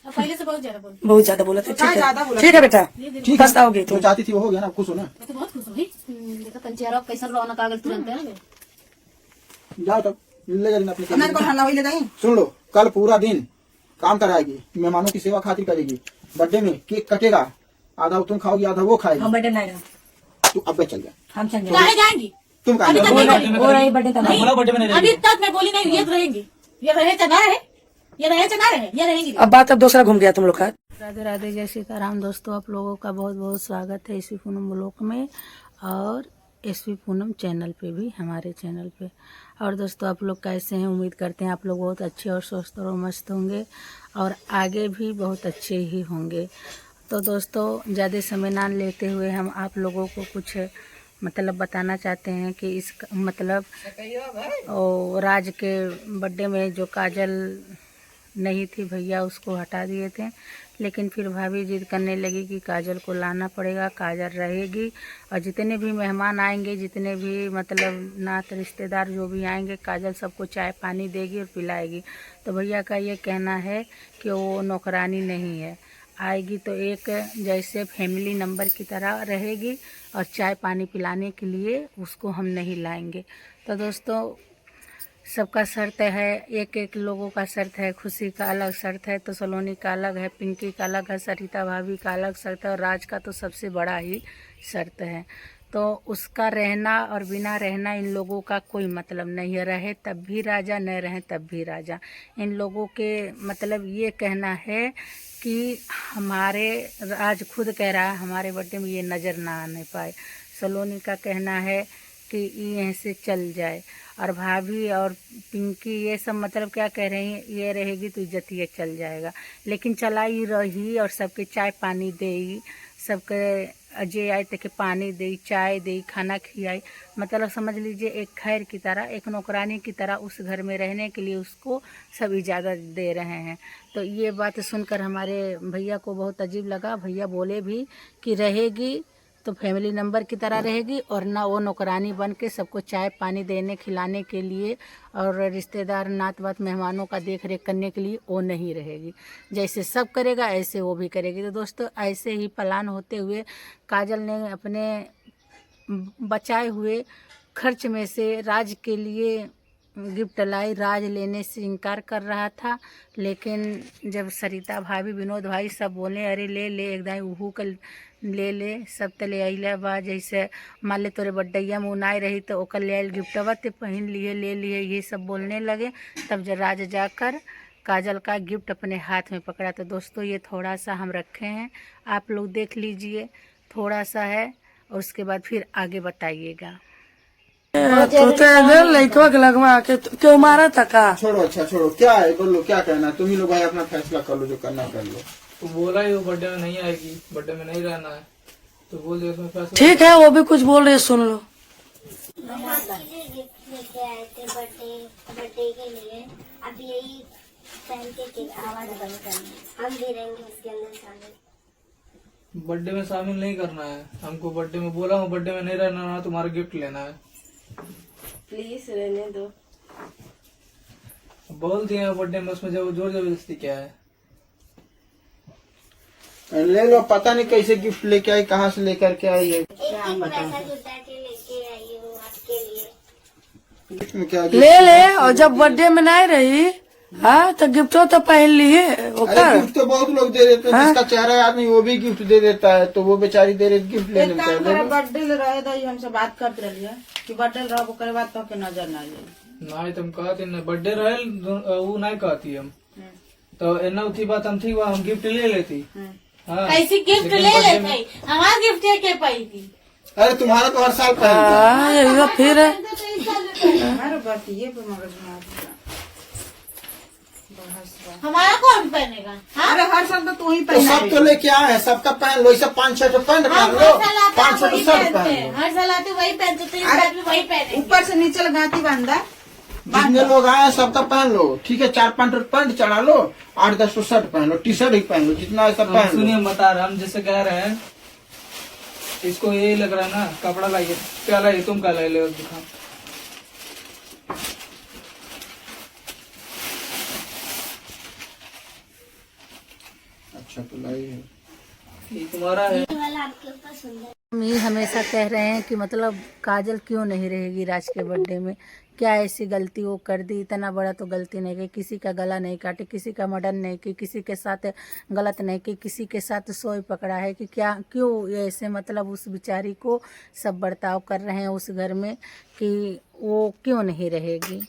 पहले से बहुत ज्यादा बोल बहुत ज्यादा बोला था। ठीक है बेटा, फर्स्ट आओगे तो चाहती थी वो हो गया ना, खुश हो ना। मैं तो बहुत खुश हूँ भाई। देखो पंचेरा कैसा रौनक आ गई तुरंत है। जाओ तब ले जाना अपने। सुन लो, कल पूरा दिन काम कराएगी, मेहमानों की सेवा खातिर करेगी। बर्थडे में केक कटेगा, आधा तुम खाओगी आधा वो खाएगी। हम बर्थडे नहीं रहा, तू अब चल गया, हम चल कहाँ जाएंगी? तुम अभी तक नहीं बोली। वो रही बर्थडे तक अभी तक मैं बोली नहीं, ये तो रहेंगी। ये रहे चना रहे, ये रहे चना रहे, ये रहेंगी। अब बात अब दूसरा घूम गया तुम लोग का। राधे राधे, जय सीताराम। दोस्तों आप लोगों का बहुत बहुत स्वागत है एसपी पूनम ब्लॉग में और एसपी पूनम चैनल पे भी, हमारे चैनल पे। और दोस्तों आप लोग कैसे हैं? उम्मीद करते हैं आप लोग बहुत अच्छे और स्वस्थ और मस्त होंगे और आगे भी बहुत अच्छे ही होंगे। तो दोस्तों ज़्यादा समय ना लेते हुए हम आप लोगों को कुछ मतलब बताना चाहते हैं कि इस मतलब राज के बर्थडे में जो काजल नहीं थी भैया उसको हटा दिए थे, लेकिन फिर भाभी जिद करने लगी कि काजल को लाना पड़ेगा, काजल रहेगी। और जितने भी मेहमान आएंगे, जितने भी मतलब नात रिश्तेदार जो भी आएंगे, काजल सबको चाय पानी देगी और पिलाएगी। तो भैया का ये कहना है कि वो नौकरानी नहीं है, आएगी तो एक जैसे फैमिली नंबर की तरह रहेगी और चाय पानी पिलाने के लिए उसको हम नहीं लाएंगे। तो दोस्तों सबका शर्त है, एक एक लोगों का शर्त है। खुशी का अलग शर्त है, तो सलोनी का अलग है, पिंकी का अलग है, सरिता भाभी का अलग शर्त है और राज का तो सबसे बड़ा ही शर्त है। तो उसका रहना और बिना रहना इन लोगों का कोई मतलब नहीं है। रहे तब भी राजा, न रहे तब भी राजा। इन लोगों के मतलब ये कहना है कि हमारे राज खुद कह रहा है हमारे बर्थडे में ये नज़र ना आने पाए। सलोनी का कहना है कि यहाँ से चल जाए और भाभी और पिंकी ये सब मतलब क्या कह रही हैं, ये रहेगी तो इज्जत ये चल जाएगा। लेकिन चलाई रही और सबके चाय पानी देगी, सबके अजय आए तक पानी दी, चाय दी, खाना खिलाई। मतलब समझ लीजिए एक खैर की तरह, एक नौकरानी की तरह उस घर में रहने के लिए उसको सब इजाज़त दे रहे हैं। तो ये बात सुनकर हमारे भैया को बहुत अजीब लगा। भैया बोले भी कि रहेगी तो फैमिली नंबर की तरह रहेगी और ना वो नौकरानी बन के सबको चाय पानी देने खिलाने के लिए और रिश्तेदार नात बात मेहमानों का देख रेख करने के लिए वो नहीं रहेगी। जैसे सब करेगा ऐसे वो भी करेगी। तो दोस्तों ऐसे ही प्लान होते हुए काजल ने अपने बचाए हुए खर्च में से राज के लिए गिफ्ट लाई। राज लेने से इनकार कर रहा था, लेकिन जब सरिता भाभी विनोद भाई सब बोले अरे ले ले एकदम उहू कल ले ले, सब तो ले आइला बा। जैसे मान ले तोरे बड्डैया में उनाई रही तो ओकर ले आइल गिफ्टवा ते पहन लिए, ले लिए, ये सब बोलने लगे। तब जब राज जाकर काजल का गिफ्ट अपने हाथ में पकड़ा। तो दोस्तों ये थोड़ा सा हम रखे हैं, आप लोग देख लीजिए, थोड़ा सा है और उसके बाद फिर आगे बताइएगा। तो लड़कवा के लगवा के क्यों मारा था का? छोड़ो, अच्छा छोड़ो, क्या है बोलो, क्या कहना है? तुम ही लोग भाई अपना फैसला कर लो, जो करना कर लो। तो बोला ही वो बर्थडे में नहीं आएगी, बर्थडे में नहीं रहना है, तो बोल दिया उसमें फैसला। ठीक है, वो भी कुछ बोल रहे सुन लो। लेके आए थे बर्थडे के लिए, अब यही पहन के आवाज बंद करना, हम भी रहेंगे इसके अंदर शामिल। बर्थडे में शामिल नहीं करना है हमको। बर्थडे में बोला हूँ बर्थडे में नहीं रहना है, तुम्हारा गिफ्ट लेना है। प्लीज रहने दो। बोल दिया बर्थडे में, उसमें जब जोर जबरदस्ती क्या है? ले लो, पता नहीं कैसे गिफ्ट लेके आई, कहाँ से लेकर के आई है। एक पैसा जुटा के लेके आई हूँ आपके लिए। गिफ्ट में क्या ले ले, और जब बर्थडे में नहीं रही हाँ तो गिफ्ट तो पहन लिए। अरे गिफ्ट तो बहुत लोग दे देते हैं, जिसका चेहरा याद नहीं वो भी गिफ्ट दे देता है, तो वो बेचारी दे रही गिफ्ट लेने में। बर्थडे रहे तो हमसे बात करते रहिए कि बर्थडे रहो, ओकर बाद तो के नजर ना आए। नहीं तुम कहती ना बर्थडे रहे, वो नहीं कहती हम तो एना उठी बात हम थी, हम गिफ्ट ले लेती। हाँ, ऐसी गिफ्ट ले लेते, हमारा गिफ्ट है क्या पाएगी? अरे तुम्हारा तो हर साल पहनता है। यही फिर हमारे बात ये पे मगज में हमारा कौन पहनेगा? हाँ? अरे हर साल तो तू ही तो पहना सब तो लेके आए हैं, सबका पहन लो। इसे 5-6 तो पैंट पहन लो, 5-6 तो शर्ट पहन लो। हर साल आते वही पहनते, तो इस साल भी वही पहने। ऊपर से नीचे लगाती बांधा। जितने लोग आए हैं सबका पहन लो, ठीक है। 4-5 पैंट चढ़ा लो, 8-10 तो शर्ट पहन लो, टी शर्ट ही पहन लो, जितना ऐसा पहन लो। सुनिए बता रहे हम जैसे कह रहे हैं, इसको यही लग रहा है ना, कपड़ा लाइए, क्या लाइए, तुम क्या लाई ले दिखा। अच्छा तो लाई है। ये तुम्हारा है। ये वाला आपके ऊपर सुंदर। हम ये हमेशा कह रहे हैं कि मतलब काजल क्यों नहीं रहेगी राज के बर्थडे में। क्या ऐसी गलती वो कर दी, इतना बड़ा तो गलती नहीं की, किसी का गला नहीं काटे, किसी का मर्डर नहीं की, किसी के साथ गलत नहीं की, किसी के साथ सोई पकड़ा है कि क्या क्यों ये ऐसे मतलब उस बेचारी को सब बर्ताव कर रहे हैं उस घर में कि वो क्यों नहीं रहेगी।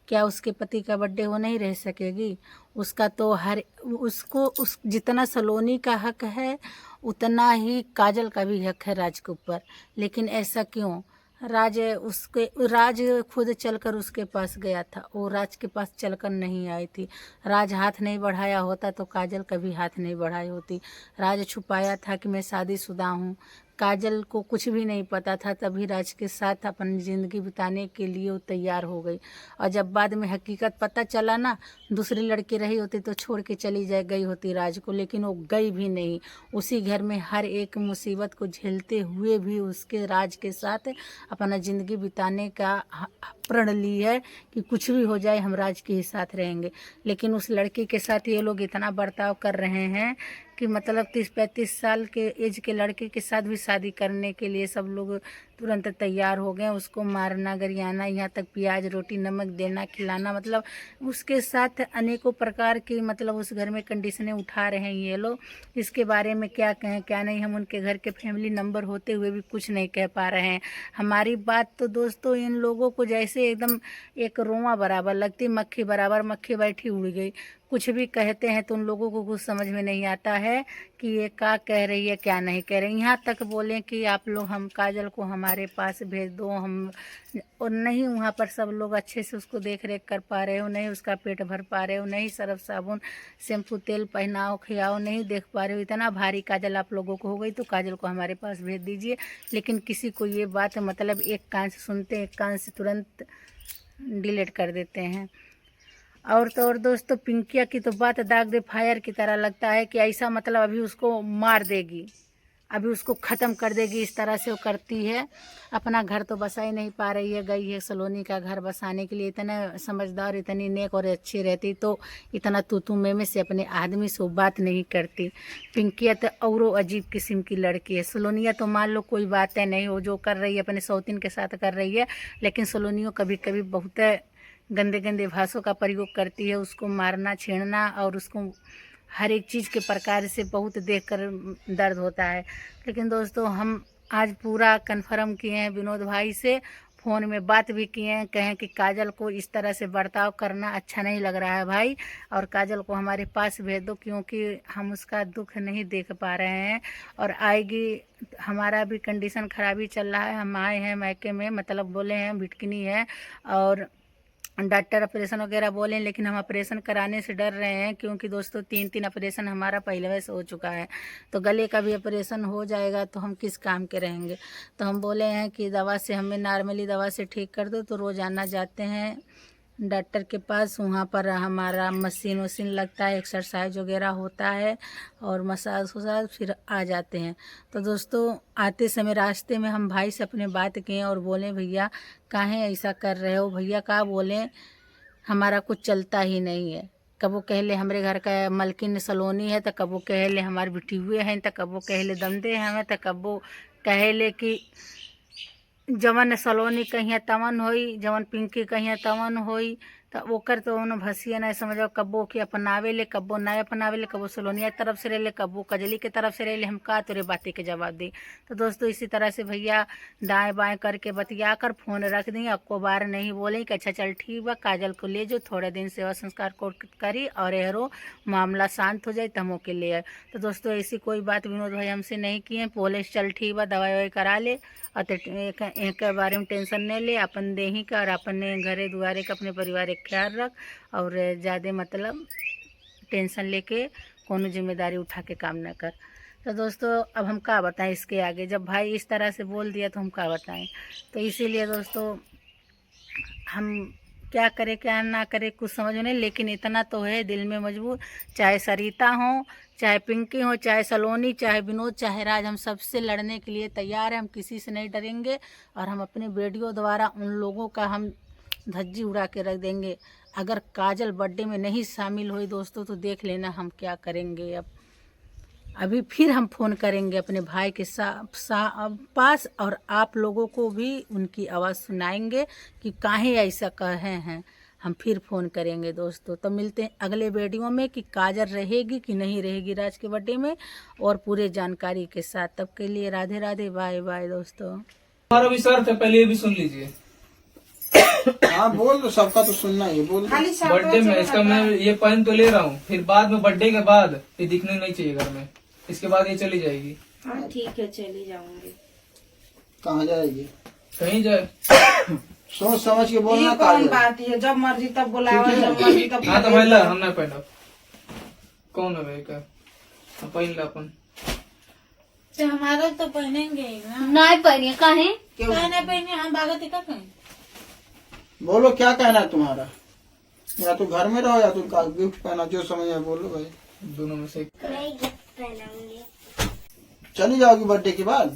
क्या उसके पति का बर्थडे वो नहीं रह सकेगी? उसका तो हर उसको उस जितना सलोनी का हक है उतना ही काजल का भी हक है राज के ऊपर। लेकिन ऐसा क्यों? राज खुद चलकर उसके पास गया था, वो राज के पास चलकर नहीं आई थी। राज हाथ नहीं बढ़ाया होता तो काजल कभी हाथ नहीं बढ़ाई होती। राज छुपाया था कि मैं शादीशुदा हूँ, काजल को कुछ भी नहीं पता था, तभी राज के साथ अपनी ज़िंदगी बिताने के लिए वो तैयार हो गई। और जब बाद में हकीकत पता चला ना, दूसरी लड़की रही होती तो छोड़ के चली गई होती राज को, लेकिन वो गई भी नहीं। उसी घर में हर एक मुसीबत को झेलते हुए भी उसके राज के साथ अपना ज़िंदगी बिताने का प्रण ली है कि कुछ भी हो जाए हम राज के ही साथ रहेंगे। लेकिन उस लड़की के साथ ये लोग इतना बर्ताव कर रहे हैं कि मतलब 30-35 साल के एज के लड़के के साथ भी शादी करने के लिए सब लोग तुरंत तैयार हो गए। उसको मारना, गरियाना, यहाँ तक प्याज रोटी नमक देना, खिलाना, मतलब उसके साथ अनेकों प्रकार की मतलब उस घर में कंडीशनें उठा रहे हैं ये लोग। इसके बारे में क्या कहें क्या नहीं, हम उनके घर के फैमिली नंबर होते हुए भी कुछ नहीं कह पा रहे हैं। हमारी बात तो दोस्तों इन लोगों को जैसे एकदम एक रोआ बराबर लगती, मक्खी बराबर, मक्खी बैठी उड़ गई। कुछ भी कहते हैं तो उन लोगों को कुछ समझ में नहीं आता है कि ये क्या कह रही है क्या नहीं कह रही। यहाँ तक बोलें कि आप लोग हम काजल को हमारे पास भेज दो, हम और नहीं वहाँ पर सब लोग अच्छे से उसको देख रेख कर पा रहे हो, नहीं उसका पेट भर पा रहे हो, नहीं सर्फ साबुन शैम्पू तेल पहनाओ खियाओ, नहीं देख पा रहे हो, इतना भारी काजल आप लोगों को हो गई तो काजल को हमारे पास भेज दीजिए। लेकिन किसी को ये बात मतलब एक कान से सुनते एक कान से तुरंत डिलीट कर देते हैं। और तो और दोस्तों पिंकिया की तो बात दाग दे फायर की तरह लगता है कि ऐसा मतलब अभी उसको मार देगी, अभी उसको ख़त्म कर देगी, इस तरह से वो करती है। अपना घर तो बसा ही नहीं पा रही है, गई है सलोनी का घर बसाने के लिए। इतना समझदार, इतनी नेक और अच्छी रहती तो इतना तू में से अपने आदमी से बात नहीं करती। पिंकिया तो औरों अजीब किस्म की लड़की है। सलोनिया तो मान लो कोई बातें नहीं, हो जो कर रही है अपने सौतीन के साथ कर रही है, लेकिन सलोनियों कभी कभी बहुत गंदे गंदे भाषाओं का प्रयोग करती है, उसको मारना छेड़ना और उसको हर एक चीज़ के प्रकार से बहुत देखकर दर्द होता है। लेकिन दोस्तों हम आज पूरा कन्फर्म किए हैं, विनोद भाई से फ़ोन में बात भी किए हैं, कहें कि काजल को इस तरह से बर्ताव करना अच्छा नहीं लग रहा है भाई, और काजल को हमारे पास भेज दो क्योंकि हम उसका दुख नहीं देख पा रहे हैं। और आएगी, हमारा भी कंडीशन खराबी चल रहा है, हम आए हैं मैके में, मतलब बोले हैं भिटकनी है और डॉक्टर ऑपरेशन वगैरह बोलें, लेकिन हम ऑपरेशन कराने से डर रहे हैं क्योंकि दोस्तों 3 ऑपरेशन हमारा पहले वैसे हो चुका है, तो गले का भी ऑपरेशन हो जाएगा तो हम किस काम के रहेंगे। तो हम बोले हैं कि दवा से हमें नॉर्मली दवा से ठीक कर दो, तो रोज़ाना जाते हैं डॉक्टर के पास, वहाँ पर हमारा मशीन वशीन लगता है, एक्सरसाइज वगैरह होता है और मसाज वसाज, फिर आ जाते हैं। तो दोस्तों आते समय रास्ते में हम भाई से अपने बात किए और बोले भैया काहे ऐसा कर रहे हो, भैया का बोलें हमारा कुछ चलता ही नहीं है। कबो कहले हमारे घर का मलकिन सलोनी है, तो कबो कहले हमारे बिटी हुए हैं, तो कबो कहले दमदे हमें, तो कबो कहले कि जवन सलोनी कहिए तवन होई, जवन पिंकी कहिए तवन होई, तो ओकर तो उन्होंने भसिए नहीं समझो, कब्बो के अपनावे ले कब्बो ना अपनावे ले, कब्बो सलोनिया की तरफ से रह ले कब्बो कजली के तरफ से रह ले, हम का तोरे बातें के जवाब दी। तो दोस्तों इसी तरह से भैया दाएं बाएं करके बतिया कर फ़ोन रख दी, आपको बार नहीं बोले कि अच्छा चल ठीक बा काजल को ले जो, थोड़े दिन सेवा संस्कार कोर्ट करी और एहरो मामला शांत हो जाए तब के ले आए। तो दोस्तों ऐसी कोई बात विनोद भाई हमसे नहीं किए, बोले चल ठीक बा दवाई ववाई करा ले और एक बारे में टेंशन नहीं ले, अपन दे ही का और अपने घरे दुआरे का अपने परिवार का ख्याल रख और ज़्यादा मतलब टेंशन लेके कोनो जिम्मेदारी उठा के काम न कर। तो दोस्तों अब हम क्या बताएं इसके आगे, जब भाई इस तरह से बोल दिया तो हम क्या बताएं। तो इसीलिए दोस्तों हम क्या करें क्या ना करें कुछ समझ नहीं, लेकिन इतना तो है दिल में मजबूर, चाहे सरिता हो, चाहे पिंकी हो, चाहे सलोनी, चाहे विनोद, चाहे राज, हम सबसे लड़ने के लिए तैयार हैं, हम किसी से नहीं डरेंगे और हम अपने वीडियो द्वारा उन लोगों का हम धज्जी उड़ा के रख देंगे। अगर काजल बर्थडे में नहीं शामिल हुई दोस्तों तो देख लेना हम क्या करेंगे अब। अभी फिर हम फ़ोन करेंगे अपने भाई के पास और आप लोगों को भी उनकी आवाज़ सुनाएंगे कि काहे ऐसा कहे हैं। हम फिर फ़ोन करेंगे दोस्तों। तो मिलते हैं अगले वीडियो में कि काजल रहेगी कि नहीं रहेगी राज के बर्थडे में, और पूरे जानकारी के साथ। तब के लिए राधे राधे, बाय बाय दोस्तों। हमारा भी शर्त है, पहले ये भी सुन लीजिए। हाँ बोल दो, सबका तो सुनना ही है, बोल दो। खाली बर्थडे में इसका मैं ये पहन तो ले रहा हूँ, फिर बाद में बर्थडे के बाद ये दिखने नहीं चाहिए घर में, इसके बाद ये चली जाएगी। हाँ ठीक है, चली जाऊंगी। कहाँ जाएगी? कहीं जाए सोच समझ के बोलना। ये कौन बात है, जब मर्जी तब बुलावा, जब मर्जी तब। हाँ तो महिला हम ना पहना, कौन है भाई का पहन ला अपन। तो हमारा तो पहनेंगे ही ना। नहीं पहनिए काहे कहने पहने हम बागत का कहें। बोलो क्या कहना है तुम्हारा? या तो घर में रहो या तुम गिफ्ट पहना, जो समझ में बोलो भाई। दोनों में से मैं गिफ्ट पहनाऊंगी। चली जाओगी बर्थडे के बाद?